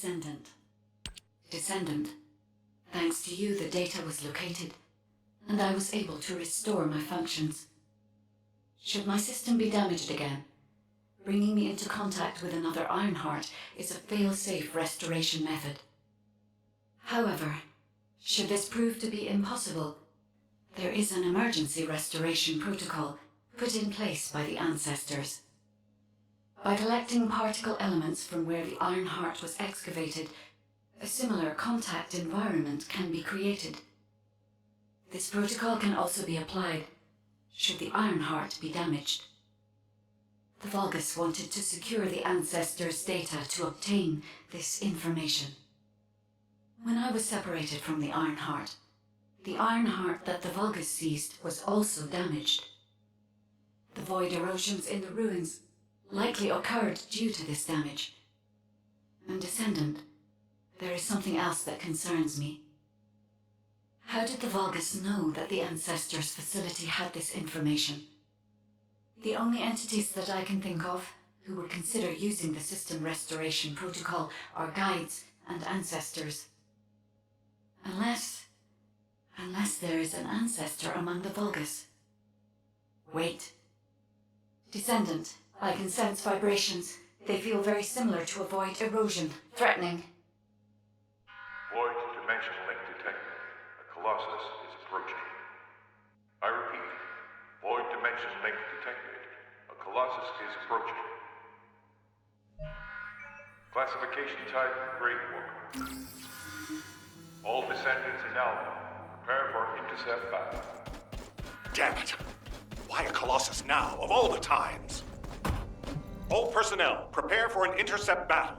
Descendant. Descendant, thanks to you the data was located, and I was able to restore my functions. Should my system be damaged again, bringing me into contact with another Ironheart is a fail-safe restoration method. However, should this prove to be impossible, there is an emergency restoration protocol put in place by the ancestors. By collecting particle elements from where the Ironheart was excavated, a similar contact environment can be created. This protocol can also be applied should the Ironheart be damaged. The Vulgus wanted to secure the ancestors' data to obtain this information. When I was separated from the Ironheart that the Vulgus seized was also damaged. The void erosions in the ruins likely occurred due to this damage. And Descendant, there is something else that concerns me. How did the Vulgus know that the Ancestors' facility had this information? The only entities that I can think of who would consider using the system restoration protocol are guides and ancestors. Unless there is an ancestor among the Vulgus. Wait. Descendant, I can sense vibrations. They feel very similar to a void erosion, threatening. Void dimension link detected. A Colossus is approaching. I repeat, void dimension link detected. A Colossus is approaching. Classification type, Great Walker. All descendants in Alpha, prepare for intercept battle. Damn it! Why a Colossus now, of all the times? All personnel, prepare for an intercept battle.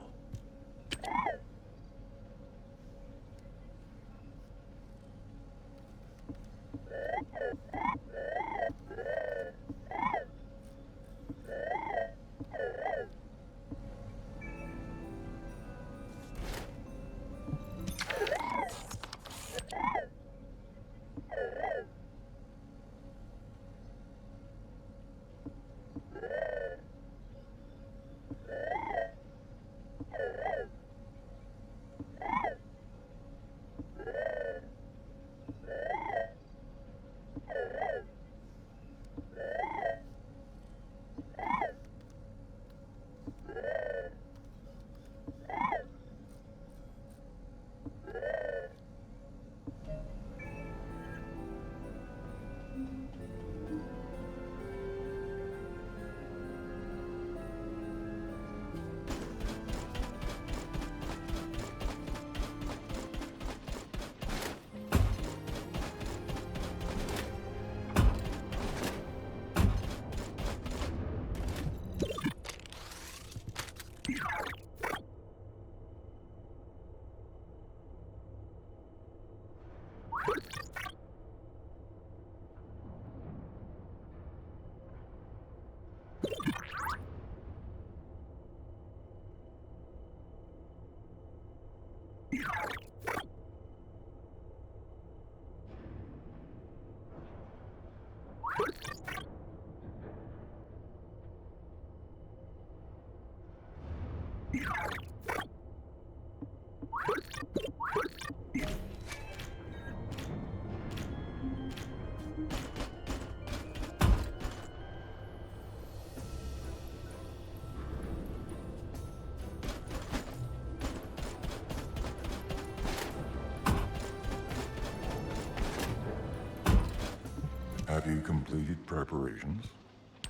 Have you completed preparations?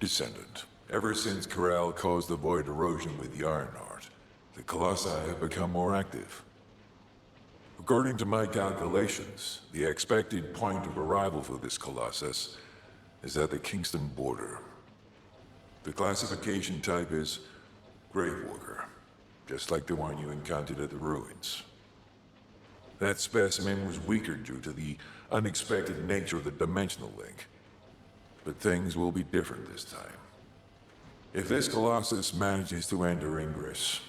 Descendant, ever since Corral caused the void erosion with the Ironheart, the Colossi have become more active. According to my calculations, the expected point of arrival for this Colossus is at the Kingston border. The classification type is Gravewalker, just like the one you encountered at the ruins. That specimen was weaker due to the unexpected nature of the dimensional link. But things will be different this time. If this Colossus manages to enter Ingress,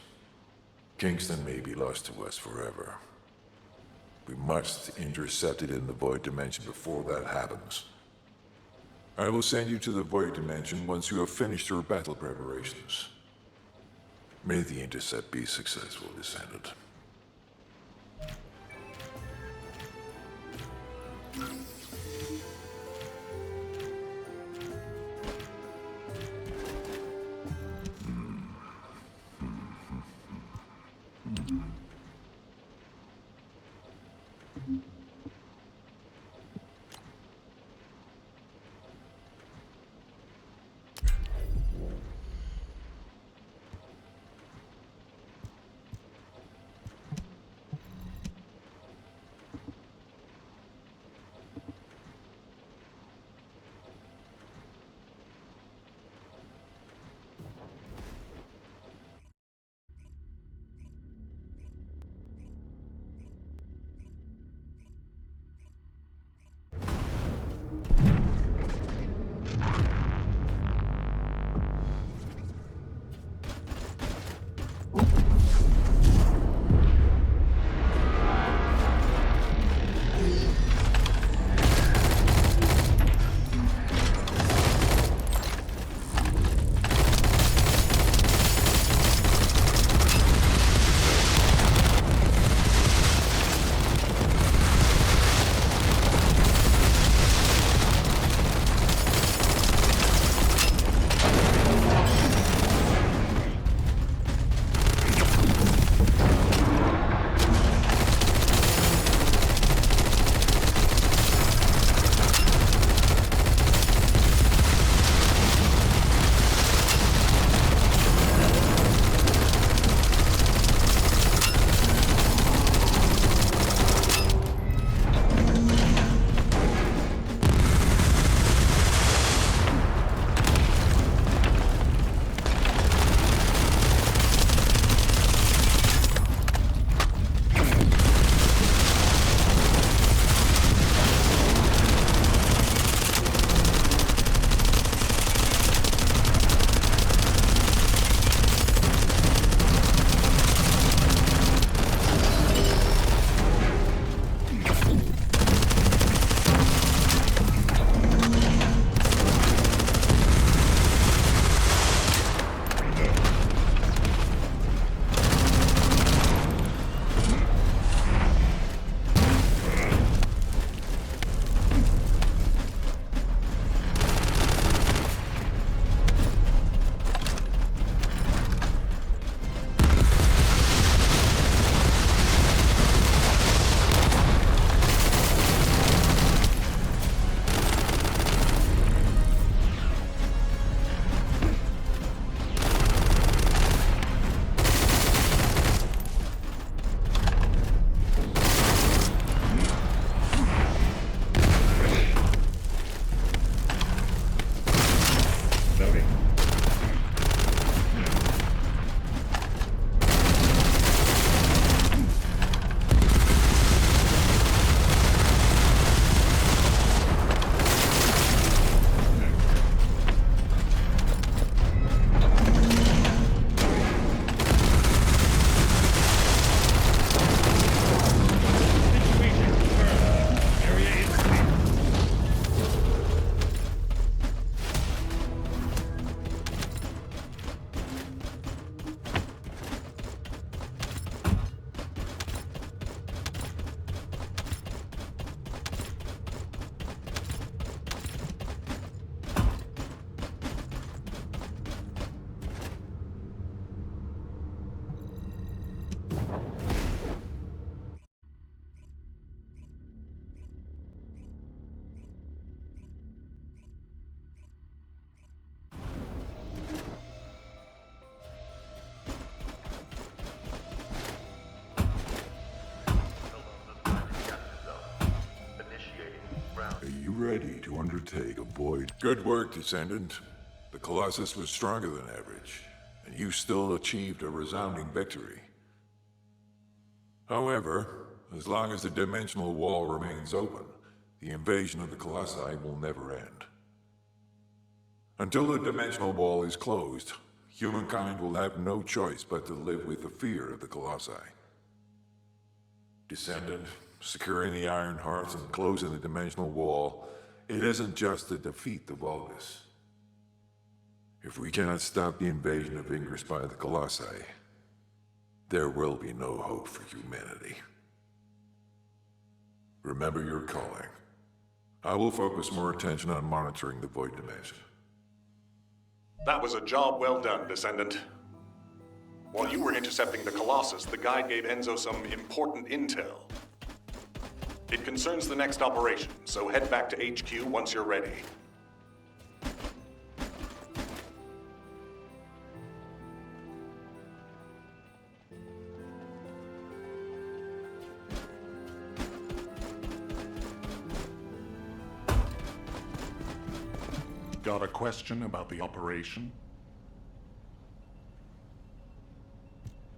Kingston may be lost to us forever. We must intercept it in the Void Dimension before that happens. I will send you to the Void Dimension once you have finished your battle preparations. May the intercept be successful, Descendant. Are you ready to undertake a void? Good work, Descendant. The Colossus was stronger than average, and you still achieved a resounding victory. However, as long as the dimensional wall remains open, the invasion of the Colossi will never end. Until the dimensional wall is closed, humankind will have no choice but to live with the fear of the Colossi. Descendant, securing the Iron Hearts and closing the dimensional wall, it isn't just to defeat the Vulgus. If we cannot stop the invasion of Ingress by the Colossi, there will be no hope for humanity. Remember your calling. I will focus more attention on monitoring the Void Dimension. That was a job well done, Descendant. While you were intercepting the Colossus, the guide gave Enzo some important intel. It concerns the next operation, so head back to HQ once you're ready. Got a question about the operation?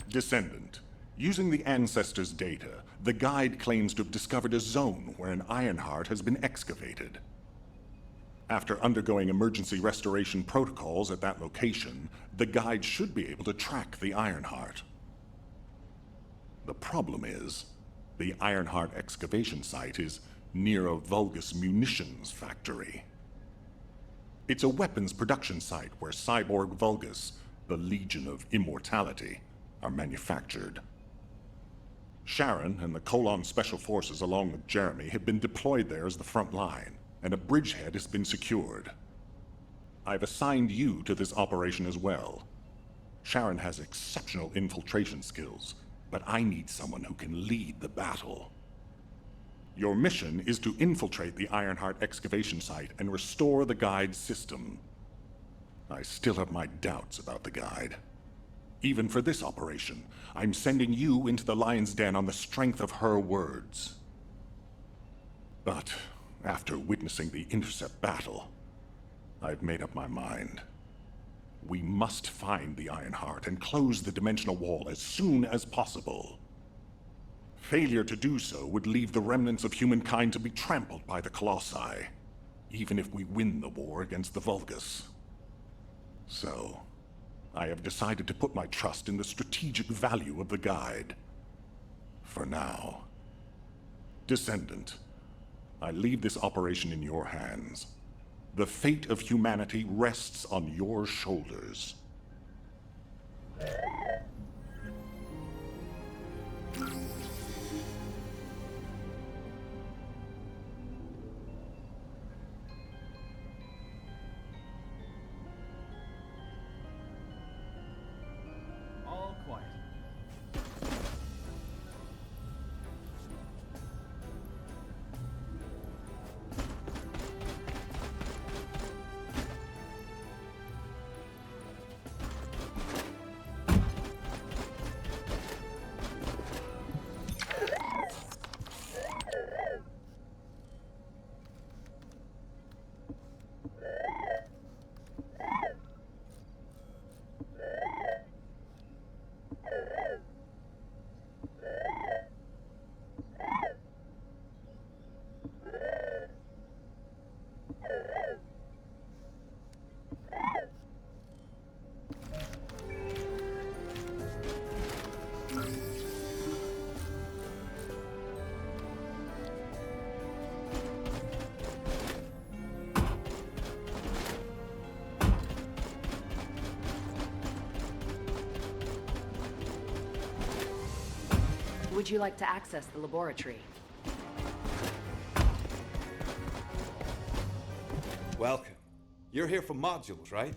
Descendant, using the Ancestors' data, the guide claims to have discovered a zone where an Ironheart has been excavated. After undergoing emergency restoration protocols at that location, the guide should be able to track the Ironheart. The problem is, the Ironheart excavation site is near a Vulgus munitions factory. It's a weapons production site where cyborg Vulgus, the Legion of Immortality, are manufactured. Sharon and the Colon Special Forces along with Jeremy have been deployed there as the front line, and a bridgehead has been secured. I've assigned you to this operation as well. Sharon has exceptional infiltration skills, but I need someone who can lead the battle. Your mission is to infiltrate the Ironheart excavation site and restore the guide's system. I still have my doubts about the guide. Even for this operation, I'm sending you into the Lion's Den on the strength of her words. But after witnessing the intercept battle, I've made up my mind. We must find the Ironheart and close the dimensional wall as soon as possible. Failure to do so would leave the remnants of humankind to be trampled by the Colossi, even if we win the war against the Vulgus. So, I have decided to put my trust in the strategic value of the guide. For now. Descendant, I leave this operation in your hands. The fate of humanity rests on your shoulders. All quiet. Would you like to access the laboratory? Welcome. You're here for modules, right?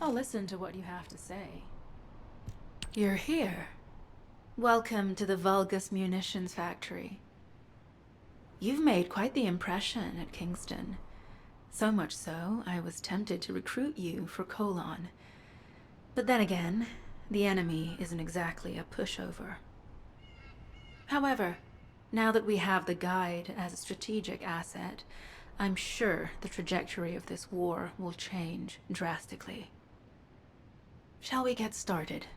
I'll listen to what you have to say. You're here. Welcome to the Vulgus Munitions Factory. You've made quite the impression at Kingston. So much so, I was tempted to recruit you for Colon. But then again, the enemy isn't exactly a pushover. However, now that we have the guide as a strategic asset, I'm sure the trajectory of this war will change drastically. Shall we get started?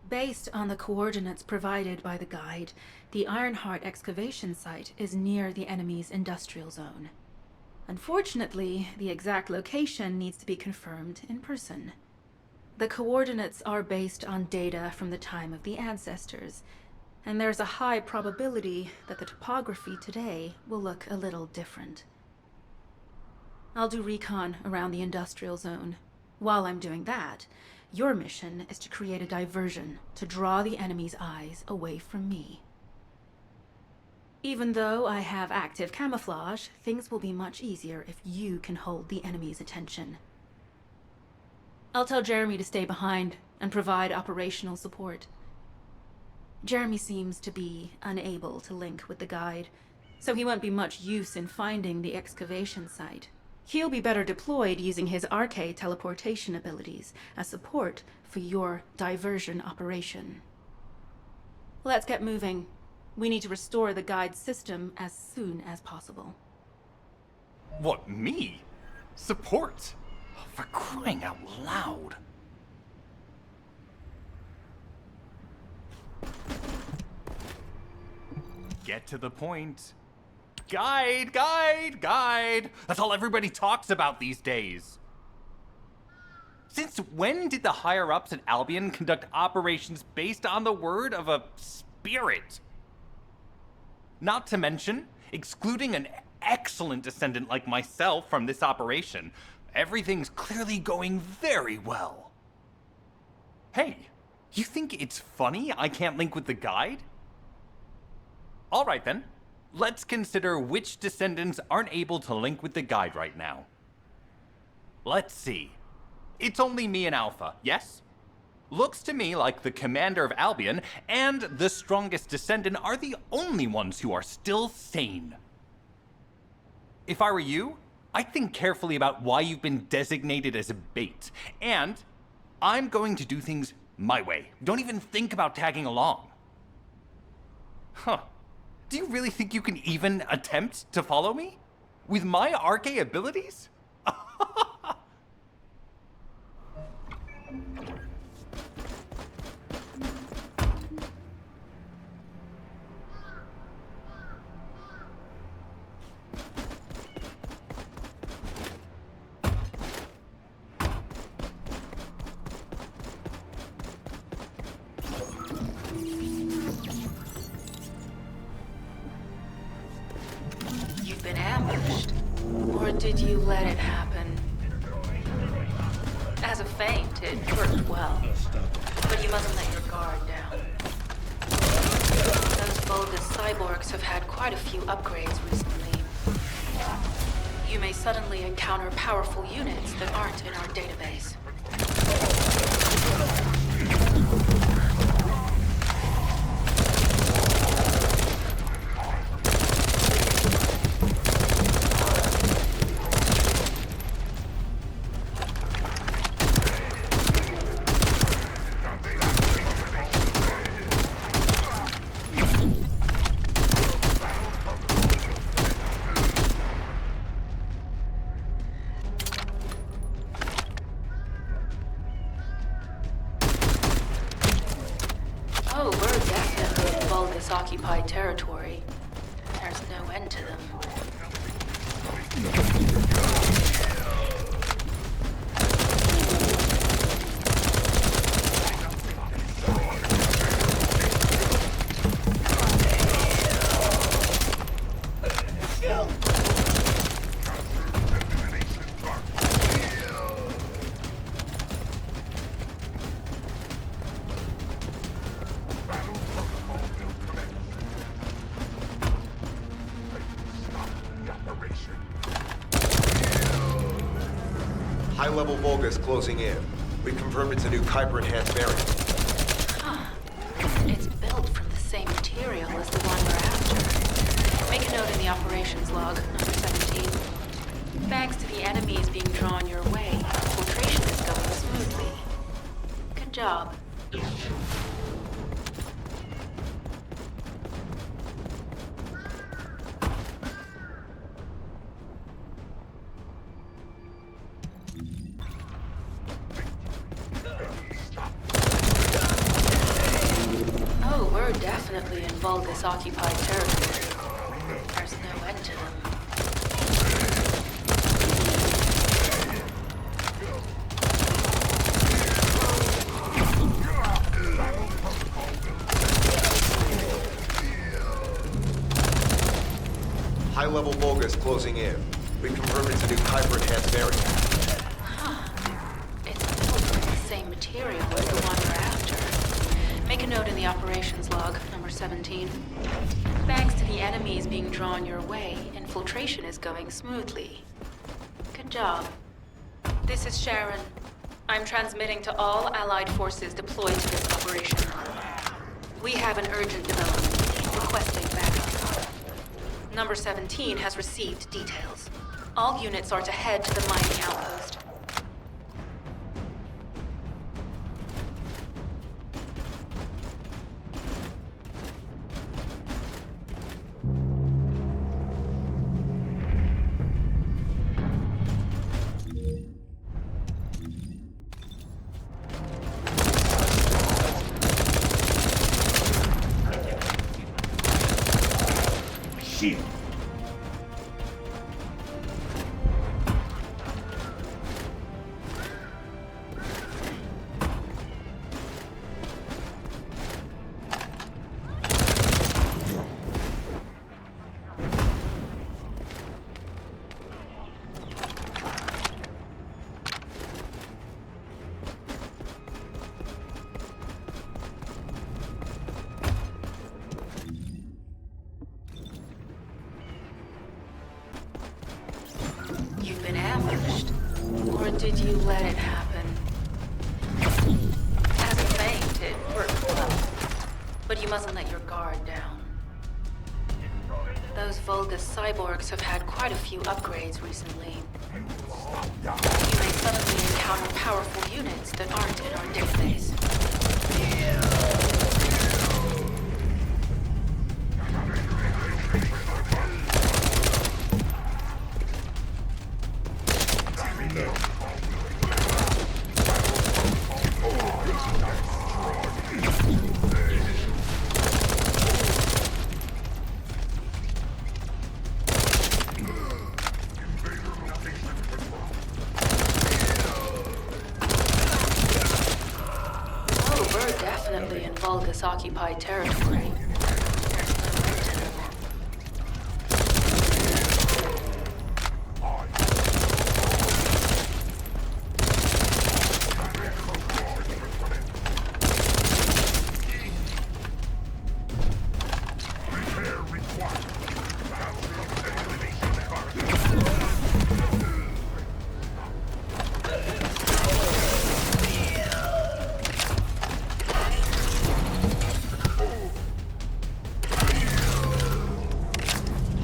Based on the coordinates provided by the guide, the Ironheart excavation site is near the enemy's industrial zone. Unfortunately, the exact location needs to be confirmed in person. The coordinates are based on data from the time of the ancestors, and there's a high probability that the topography today will look a little different. I'll do recon around the industrial zone. While I'm doing that, your mission is to create a diversion to draw the enemy's eyes away from me. Even though I have active camouflage, things will be much easier if you can hold the enemy's attention. I'll tell Jeremy to stay behind and provide operational support. Jeremy seems to be unable to link with the guide, so he won't be much use in finding the excavation site. He'll be better deployed using his arcade teleportation abilities as support for your diversion operation. Let's get moving. We need to restore the guide's system as soon as possible. What, me? Support? For crying out loud. Get to the point. Guide, guide, guide. That's all everybody talks about these days. Since when did the higher-ups at Albion conduct operations based on the word of a spirit? Not to mention, excluding an excellent descendant like myself from this operation, everything's clearly going very well. Hey, you think it's funny I can't link with the guide? All right then, let's consider which descendants aren't able to link with the guide right now. Let's see. It's only me and Alpha, yes? Looks to me like the commander of Albion and the strongest descendant are the only ones who are still sane. If I were you, I'd think carefully about why you've been designated as a bait, and I'm going to do things my way. Don't even think about tagging along. Huh. Do you really think you can even attempt to follow me? With my arcade abilities? You've been ambushed. Or did you let it happen? As a feint, it worked well. But you mustn't let your guard down. Those Vulgus cyborgs have had quite a few upgrades recently. You may suddenly encounter powerful units that aren't in our database. Oh, we're definitely in Vulgus-occupied territory. There's no end to them. High-level Vulgus closing in. We've confirmed it's a new Kuiper-enhanced variant. Huh. It's built from the same material as the one we're after. Make a note in the operations log, number 17. Thanks to the enemies being drawn your way, infiltration is going smoothly. Good job. Oh, we're definitely in Vulgus-occupied territory. There's no end to them. High-level Vulgus closing in. We've confirmed it's a new Kuiper-enhanced variant. Huh. It's built from the same material as the one we're after. Make a note in the operations log, number 17. Thanks to the enemies being drawn your way, infiltration is going smoothly. Good job. This is Sharon. I'm transmitting to all Allied forces deployed to this operation. We have an urgent development, requesting backup. Number 17 has received details. All units are to head to the mining outpost. Shield. You've been ambushed. Or did you let it happen? As a feint, it worked well. But you mustn't let your guard down. Those Vulgus cyborgs have had quite a few upgrades recently. You may suddenly encounter powerful units that aren't in our database. Definitely in Vulgus-occupied territory.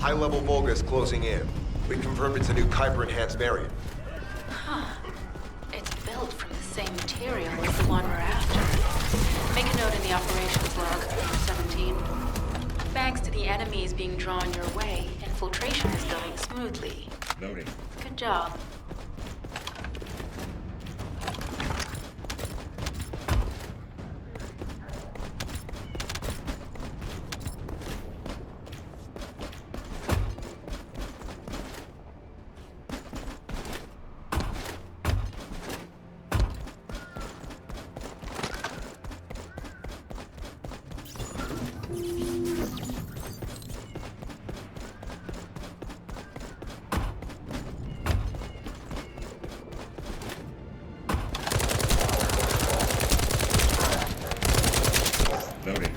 High-level Vulgus closing in. We confirmed it's a new Kuiper-enhanced variant. Huh. It's built from the same material as the one we're after. Make a note in the operations log, number 17. Thanks to the enemies being drawn your way, infiltration is going smoothly. Noting. Good job. Noting.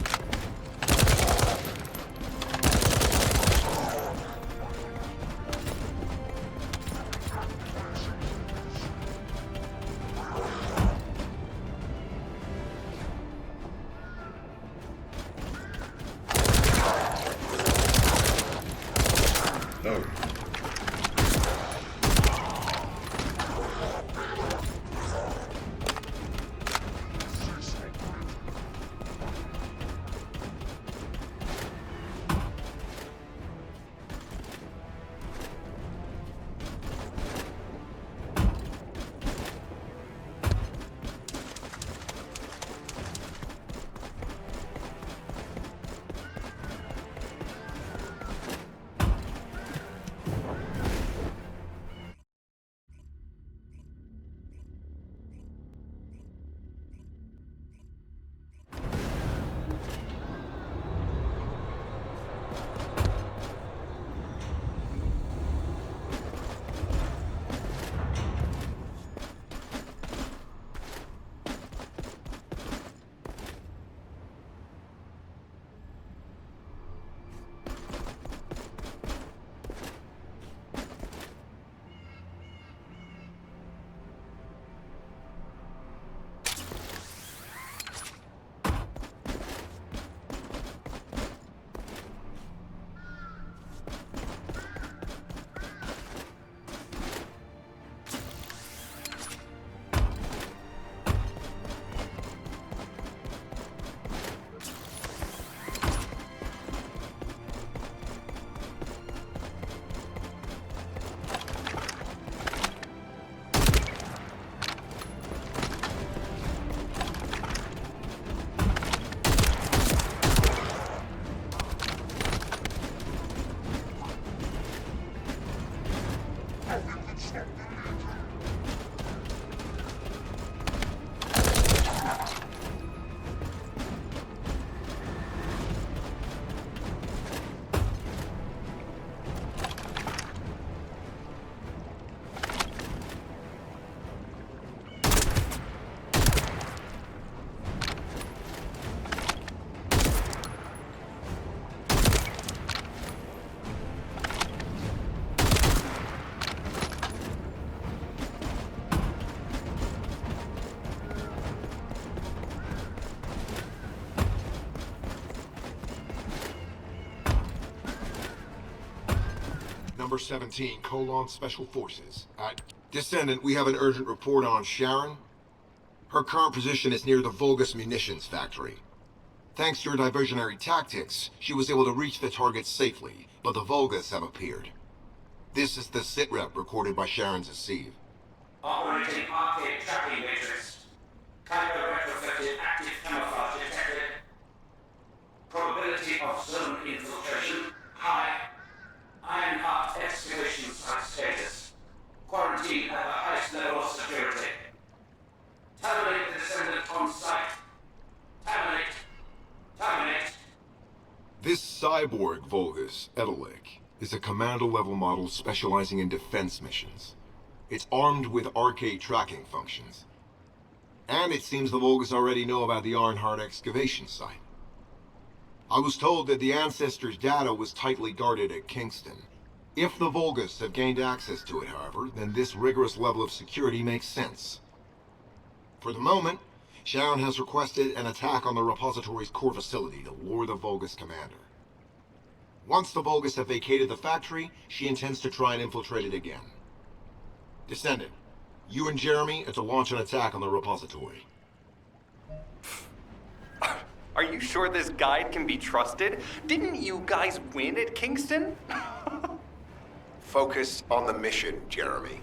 number 17, Special Forces. Descendant, we have an urgent report on Sharon. Her current position is near the Vulgus munitions factory. Thanks to your diversionary tactics, she was able to reach the target safely, but the Vulgus have appeared. This is the sitrep recorded by Sharon's Asive. Operating arcade tracking matrix. Type of retrofitted active camouflage detected. Probability of zone infiltration high. Ironheart excavation site status. Quarantine at the highest level of security. Terminate the Descendant on site. Terminate. Terminate. This cyborg Vulgus, Edelek, is a commando-level model specializing in defense missions. It's armed with arcade tracking functions. And it seems the Vulgus already know about the Ironheart excavation site. I was told that the Ancestors' data was tightly guarded at Kingston. If the Vulgus have gained access to it, however, then this rigorous level of security makes sense. For the moment, Sharon has requested an attack on the repository's core facility to lure the Vulgus commander. Once the Vulgus have vacated the factory, she intends to try and infiltrate it again. Descendant, you and Jeremy are to launch an attack on the repository. Are you sure this guide can be trusted? Didn't you guys win at Kingston? Focus on the mission, Jeremy.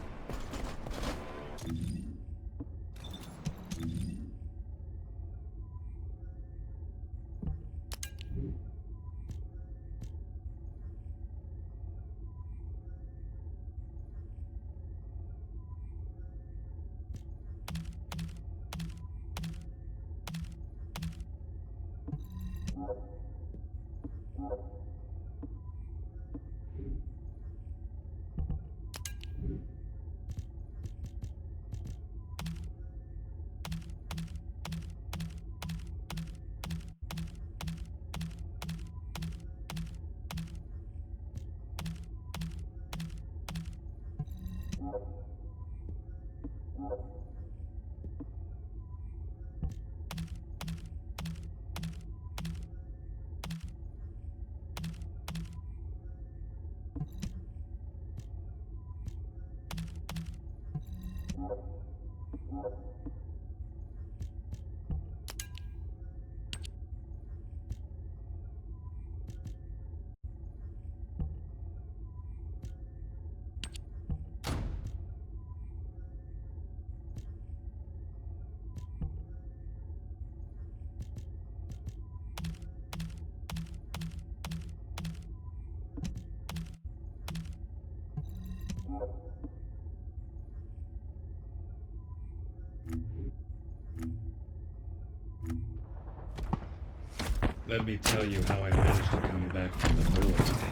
Let me tell you how I managed to come back from the military.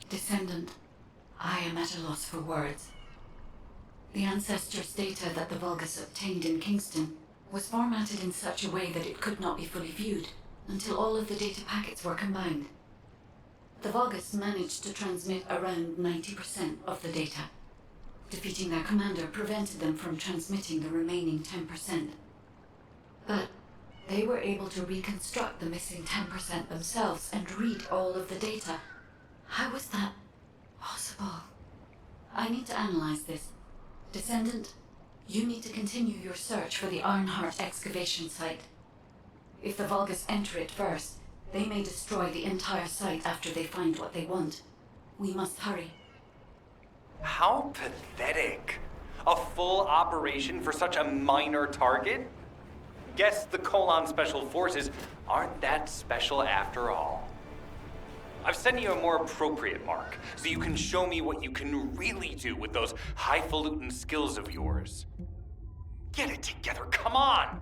Descendant, I am at a loss for words. The Ancestors' data that the Vulgus obtained in Kingston was formatted in such a way that it could not be fully viewed until all of the data packets were combined. The Vulgus managed to transmit around 90% of the data. Defeating their commander prevented them from transmitting the remaining 10%. But they were able to reconstruct the missing 10% themselves and read all of the data. How was that possible? I need to analyze this. Descendant, you need to continue your search for the Ironheart excavation site. If the Vulgus enter it first, they may destroy the entire site after they find what they want. We must hurry. How pathetic. A full operation for such a minor target? Guess the Special Forces aren't that special after all. I've sent you a more appropriate mark, so you can show me what you can really do with those highfalutin skills of yours. Get it together, come on!